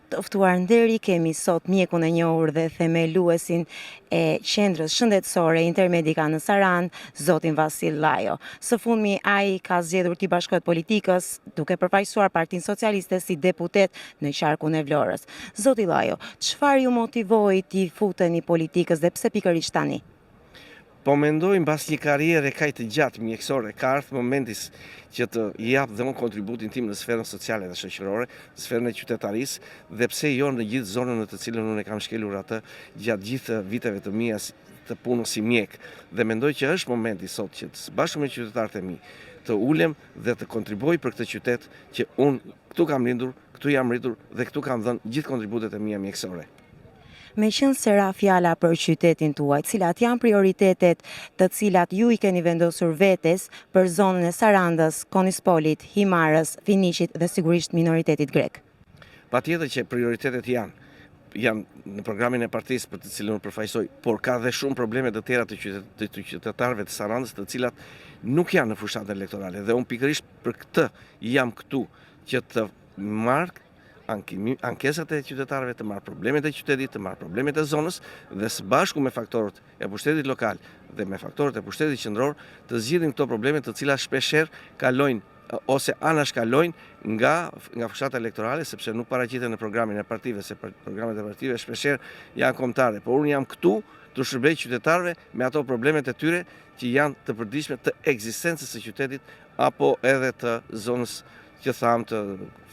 Të ftuar nderi kemi sot mjekun e njohur dhe themeluesin e qendrës shëndetësore Intermedica në Sarandë, zotin Vasil Llajo. Së fundmi ai ka zgjedhur të bashkohet politikës, duke përfaqësuar Partinë Socialiste si deputet në qarkun e Vlorës. Zoti Llajo, çfarë ju motivoi të futeni politikës dhe pse pikërisht tani? Po mendoj mbas një karriere kaq të gjatë mjekësore, ka ardhur momenti që të jap dhe unë kontributin tim në sferën sociale dhe shoqërore, në sferën e qytetarisë, dhe pse jo në gjithë zonën në të cilën unë e kam shkelur atë gjatë gjithë viteve të mia të punës si mjek. Dhe mendoj që është momenti sot që së bashku me qytetarët e mi të ulem dhe të kontribuoj për këtë qytet që unë këtu kam lindur, këtu jam rritur dhe këtu kam dhënë gjithë kontributet e mia mjekësore. Me qenë se ra fjala për qytetin tuaj, cilat janë prioritetet të cilat ju i keni vendosur vetes për zonën e Sarandës, Konispolit, Himarës, Finiqit dhe sigurisht minoritetit grek? Patjetër që prioritetet janë në programin e partisë për të cilën unë përfaqësoj, por ka dhe shumë probleme të tjera të qytetarëve të Sarandës, të cilat nuk janë në fushatën elektorale dhe unë pikërisht për këtë jam këtu që të marr ankesat e qytetarëve, të marrë problemet e qytetit, të marrë problemet e zonës dhe së bashku me faktorët e pushtetit lokal dhe me faktorët e pushtetit qendror të zgjidhin këto probleme të cilat shpeshherë kalojnë ose anashkalojnë nga fshata elektorale, sepse nuk paraqiten në programin e partive, se programet e partive shpeshherë janë kombëtare. Por unë jam këtu të shërbej qytetarëve me ato problemet e tyre që janë të përditshme të ekzistencës së qytetit apo edhe të zonës që thamë të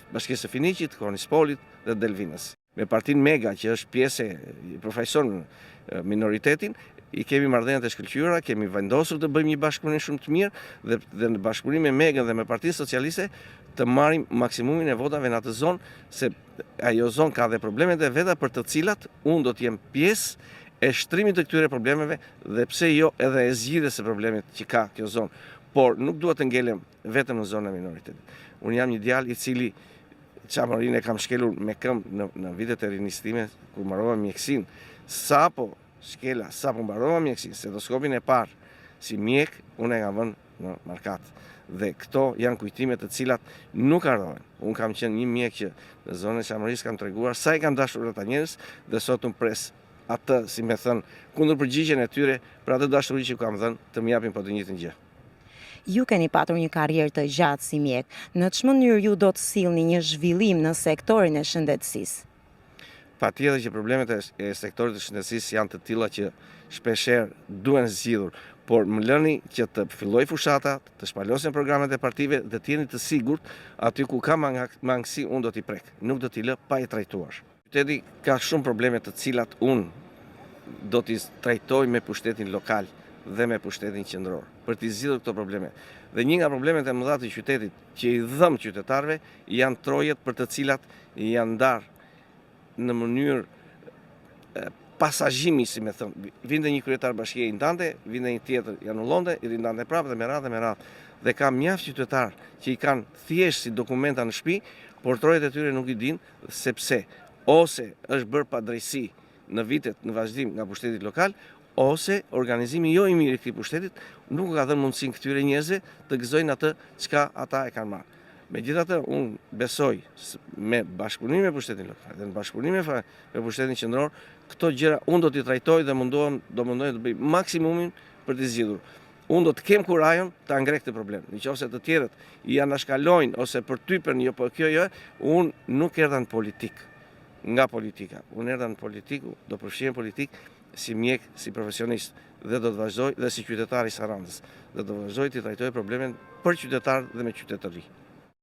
Bashkisë së Finiqit, Konispolit dhe Delvinës. Me Partinë Mega, që është pjesë e përfaqëson minoritetin, i kemi marrëdhënie të shkëlqyera, kemi vendosur të bëjmë një bashkëpunim shumë të mirë dhe në bashkëpunim me Megën dhe me Partinë Socialiste të marrim maksimumin e votave në atë zonë, se ajo zonë ka dhe problemet e veta për të cilat unë do të jem pjesë e shtrimit të këtyre problemeve dhe pse jo edhe e zgjidhjes së problemit që ka kjo zonë. Por nuk duhet të ngelem vetëm në zonën e minoritetit. Unë jam një djalë i cili çamërinë e kam shkelur me këmbë në vitet e rinisë time, kur mbarova mjekësinë. Sapo mbarova mjekësinë, stetoskopin e parë si mjek, unë e kam vënë në markat. Dhe këto janë kujtime të cilat nuk harrohen. Unë kam qenë një mjek që në zonën e Çamërisë kam treguar sa i kam dashur ata njerëz dhe sot unë pres atë, si më thënë, kundër përgjigjen e tyre për atë dashuri që kam dhënë të më japin po të njëjtën gjë. Ju keni patur një karrierë të gjatë si mjek. Në çmë mënyrë ju do të sillni një zhvillim në sektorin e shëndetësisë? Patjetër që problemet e sektorit të shëndetësisë janë të tilla që shpeshherë duhen zgjidhur, por më lëni që të filloj fushata, të shpalosen programet e partive dhe të jeni të sigurt aty ku ka mangësi unë do t'i prek, nuk do t'i lë pa i trajtuar. Qyteti ka shumë probleme të cilat unë do t'i trajtoj me pushtetin lokal dhe me pushtetin qendror, për t'i zgjidhur këto probleme. Dhe një nga problemet e mëdha të qytetit që i dhëm qytetarëve janë trojet për të cilat janë ndarë në mënyrë pasazhimi, si më thënë. Vinte një kryetar bashkie i ndante, vinte një tjetër i anullonte, i rindante prapë dhe me radhë. Dhe ka mjaft qytetar që i kanë thjesht si dokumenta në shtëpi, por trojet e tyre nuk i dinë sepse ose është bërë padrejsi në vitet në vazhdim nga pushteti lokal, ose organizimi jo i mirë i këtij pushtetit nuk ka dhënë mundësinë këtyre njerëzve të gëzojnë atë çka ata e kanë marrë. Megjithatë, unë besoj me bashkëpunim me pushtetin lokal dhe në bashkëpunim me pushtetin qendror, këto gjëra unë do t'i trajtoj dhe do mundoj të bëj maksimumin për t'i zgjidhur. Unë do të kem kurajon ta ngrej këtë problem. Nëse të tjerët i anashkalojnë ose përtypen jo po kjo jo, unë nuk erdha në politikë nga politika. Unë erdha në politikë, do përfshihem politikë si mjek, si profesionist dhe do të vazhdoj dhe si qytetar i Sarandës. Dhe do të vazhdoj të trajtoj problemin për qytetarët dhe me qytetëri.